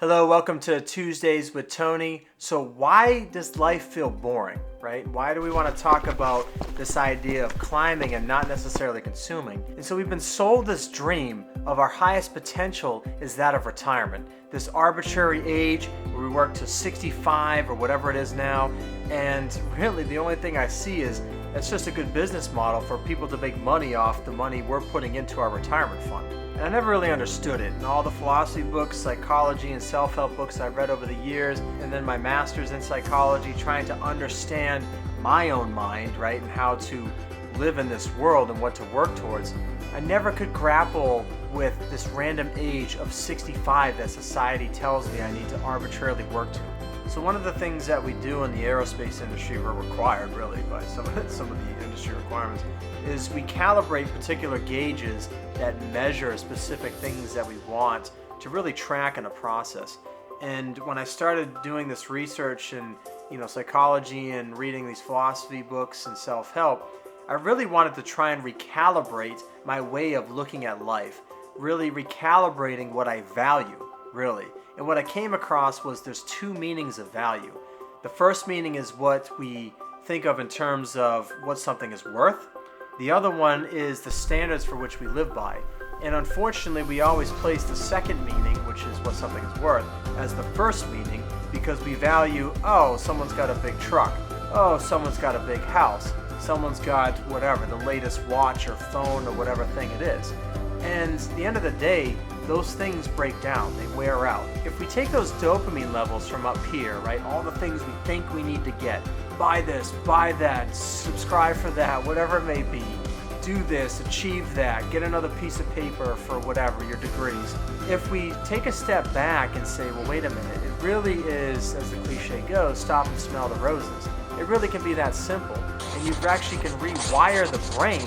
Hello, welcome to Tuesdays with Tony. So why does life feel boring, right? Why do we want to talk about this idea of climbing and not necessarily consuming? And so we've been sold this dream of our highest potential is that of retirement. This arbitrary age where we work to 65 or whatever it is now. And really the only thing I see is it's just a good business model for people to make money off the money we're putting into our retirement fund. And I never really understood it. And all the philosophy books, psychology, and self-help books I've read over the years, and then my master's in psychology, trying to understand my own mind, right, and how to live in this world and what to work towards, I never could grapple with this random age of 65 that society tells me I need to arbitrarily work to. So one of the things that we do in the aerospace industry, we're required really by some of the industry requirements, is we calibrate particular gauges that measure specific things that we want to really track in a process. And when I started doing this research in psychology and reading these philosophy books and self-help, I really wanted to try and recalibrate my way of looking at life, really recalibrating what I value, really. And what I came across was there's two meanings of value. The first meaning is what we think of in terms of what something is worth. The other one is the standards for which we live by. And unfortunately, we always place the second meaning, which is what something is worth, as the first meaning because we value, oh, someone's got a big truck. Oh, someone's got a big house. Someone's got whatever, the latest watch or phone or whatever thing it is. And at the end of the day, those things break down, they wear out. If we take those dopamine levels from up here, right, all the things we think we need to get, buy this, buy that, subscribe for that, whatever it may be, do this, achieve that, get another piece of paper for whatever, your degrees. If we take a step back and say, well, wait a minute, it really is, as the cliche goes, stop and smell the roses. It really can be that simple. And you actually can rewire the brain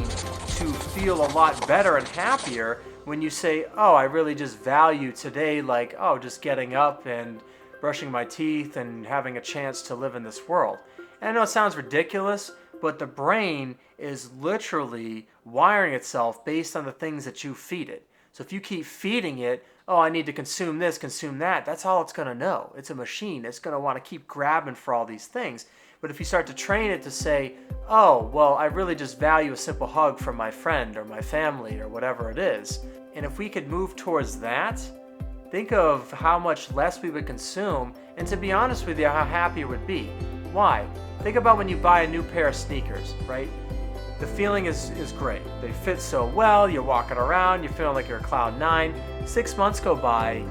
to feel a lot better and happier when you say, oh, I really just value today, like, oh, just getting up and brushing my teeth and having a chance to live in this world. And I know it sounds ridiculous, but the brain is literally wiring itself based on the things that you feed it. So if you keep feeding it, oh, I need to consume this, consume that, that's all it's going to know. It's a machine. It's going to want to keep grabbing for all these things. But if you start to train it to say, oh, well, I really just value a simple hug from my friend or my family or whatever it is. And if we could move towards that, think of how much less we would consume, and to be honest with you, how happy it would be. Why? Think about when you buy a new pair of sneakers, right? The feeling is great. They fit so well, you're walking around, you're feeling like you're cloud nine. 6 months go by,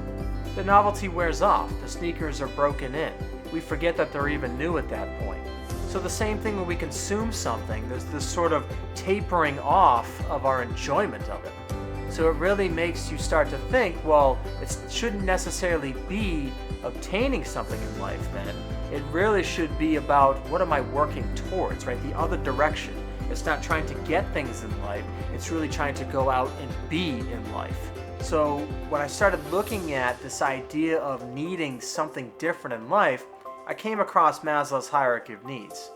the novelty wears off, the sneakers are broken in. We forget that they're even new at that point. So the same thing when we consume something, there's this sort of tapering off of our enjoyment of it. So it really makes you start to think, well, it shouldn't necessarily be obtaining something in life then. It really should be about what am I working towards, right? The other direction. It's not trying to get things in life, it's really trying to go out and be in life. So when I started looking at this idea of needing something different in life, I came across Maslow's hierarchy of needs.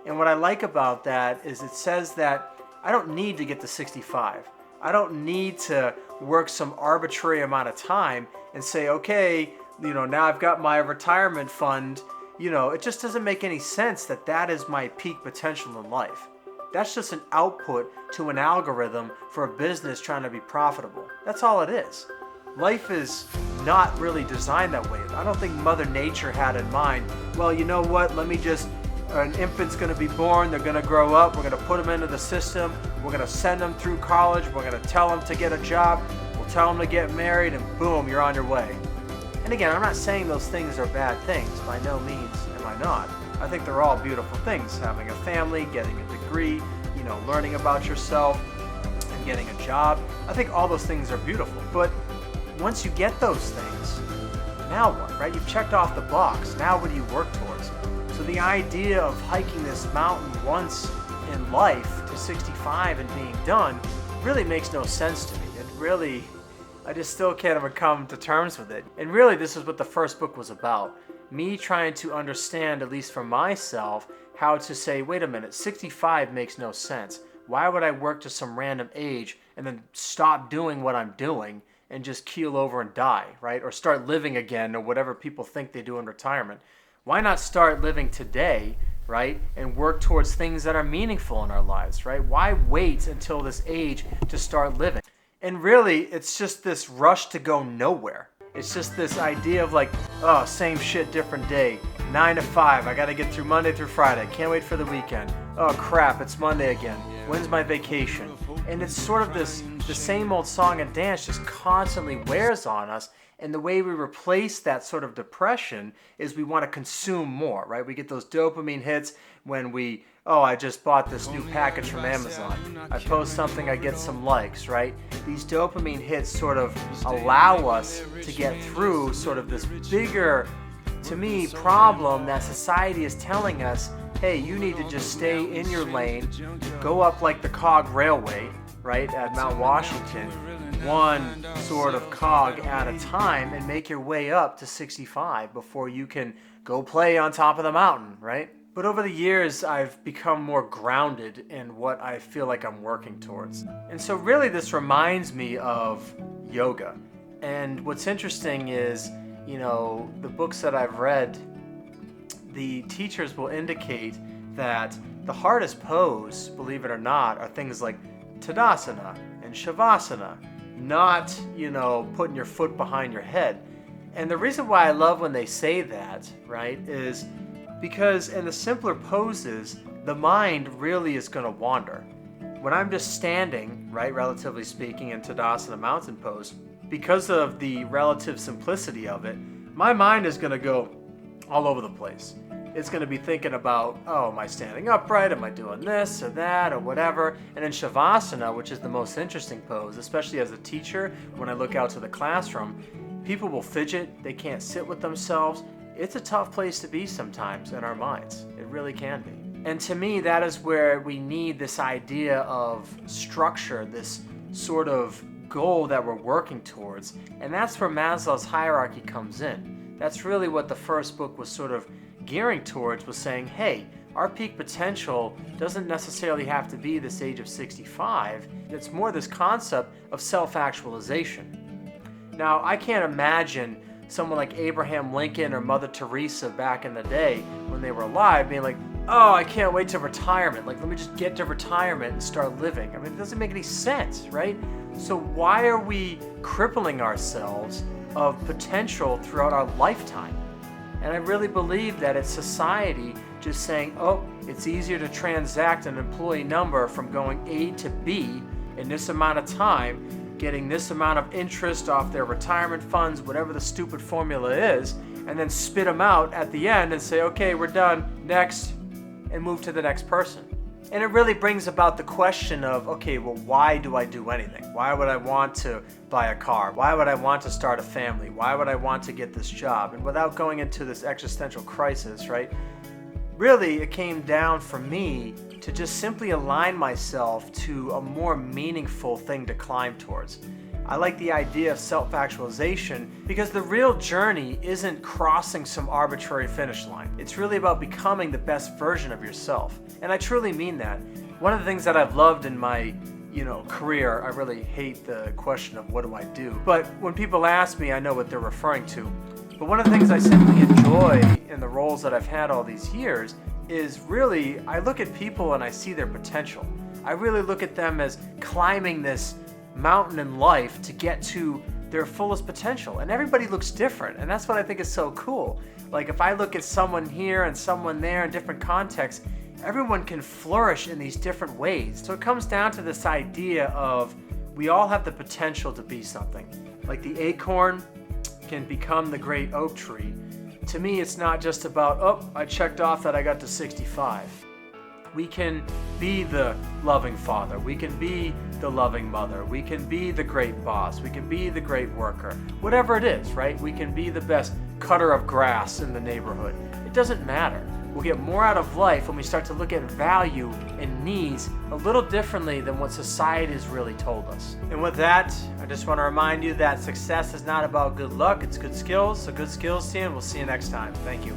And what I like about that is it says that I don't need to get to 65. I don't need to work some arbitrary amount of time and say, okay, now I've got my retirement fund. It just doesn't make any sense that that is my peak potential in life. That's just an output to an algorithm for a business trying to be profitable. That's all it is. Life is not really designed that way. I don't think Mother Nature had in mind, well, you know what, an infant's going to be born, they're going to grow up, we're going to put them into the system, we're going to send them through college, we're going to tell them to get a job, we'll tell them to get married, and boom, you're on your way. And again, I'm not saying those things are bad things, by no means am I not. I think they're all beautiful things, having a family, getting a degree, learning about yourself, and getting a job. I think all those things are beautiful, but once you get those things, now what, right? You've checked off the box. Now what do you work towards? So the idea of hiking this mountain once in life to 65 and being done really makes no sense to me. I just still can't ever come to terms with it. And really, this is what the first book was about. Me trying to understand, at least for myself, how to say, wait a minute, 65 makes no sense. Why would I work to some random age and then stop doing what I'm doing and just keel over and die, right? Or start living again, or whatever people think they do in retirement. Why not start living today, right? And work towards things that are meaningful in our lives, right? Why wait until this age to start living? And really, it's just this rush to go nowhere. It's just this idea of like, oh, same shit, different day. 9 to 5, I gotta get through Monday through Friday. Can't wait for the weekend. Oh crap, it's Monday again. When's my vacation? And it's sort of the same old song and dance just constantly wears on us. And the way we replace that sort of depression is we want to consume more, right? We get those dopamine hits when I just bought this new package from Amazon. I post something, I get some likes, right? These dopamine hits sort of allow us to get through sort of this bigger, to me, problem that society is telling us, hey, you need to just stay in your lane, go up like the cog railway, right, at Mount Washington, one sort of cog at a time, and make your way up to 65 before you can go play on top of the mountain, right? But over the years, I've become more grounded in what I feel like I'm working towards. And so really this reminds me of yoga. And what's interesting is, the books that I've read, the teachers will indicate that the hardest pose, believe it or not, are things like Tadasana and Shavasana, not, putting your foot behind your head. And the reason why I love when they say that, right, is because in the simpler poses, the mind really is going to wander. When I'm just standing, right, relatively speaking, in Tadasana mountain pose, because of the relative simplicity of it, my mind is going to go all over the place. It's going to be thinking about, oh, am I standing upright? Am I doing this or that or whatever? And in Shavasana, which is the most interesting pose, especially as a teacher, when I look out to the classroom, people will fidget. They can't sit with themselves. It's a tough place to be sometimes in our minds. It really can be. And to me, that is where we need this idea of structure, this sort of goal that we're working towards. And that's where Maslow's hierarchy comes in. That's really what the first book was sort of gearing towards, was saying, hey, our peak potential doesn't necessarily have to be this age of 65. It's more this concept of self-actualization. Now, I can't imagine someone like Abraham Lincoln or Mother Teresa back in the day when they were alive being like, oh, I can't wait to retirement. Like, let me just get to retirement and start living. I mean, it doesn't make any sense, right? So why are we crippling ourselves of potential throughout our lifetime? And I really believe that it's society just saying, oh, it's easier to transact an employee number from going A to B in this amount of time, getting this amount of interest off their retirement funds, whatever the stupid formula is, and then spit them out at the end and say, okay, we're done, next, and move to the next person. And it really brings about the question of, okay, well, why do I do anything? Why would I want to buy a car? Why would I want to start a family? Why would I want to get this job? And without going into this existential crisis, right? Really, it came down for me to just simply align myself to a more meaningful thing to climb towards. I like the idea of self-actualization because the real journey isn't crossing some arbitrary finish line. It's really about becoming the best version of yourself. And I truly mean that. One of the things that I've loved in my career, I really hate the question of what do I do. But when people ask me, I know what they're referring to. But one of the things I simply enjoy in the roles that I've had all these years is really, I look at people and I see their potential. I really look at them as climbing this mountain in life to get to their fullest potential. And everybody looks different. And that's what I think is so cool. Like if I look at someone here and someone there in different contexts, everyone can flourish in these different ways. So it comes down to this idea of we all have the potential to be something. Like the acorn can become the great oak tree. To me, it's not just about, oh, I checked off that I got to 65. We can be the loving father. We can be the loving mother. We can be the great boss. We can be the great worker. Whatever it is, right? We can be the best cutter of grass in the neighborhood. It doesn't matter. We'll get more out of life when we start to look at value and needs a little differently than what society has really told us. And with that, I just want to remind you that success is not about good luck, it's good skills. So good skills team, we'll see you next time. Thank you.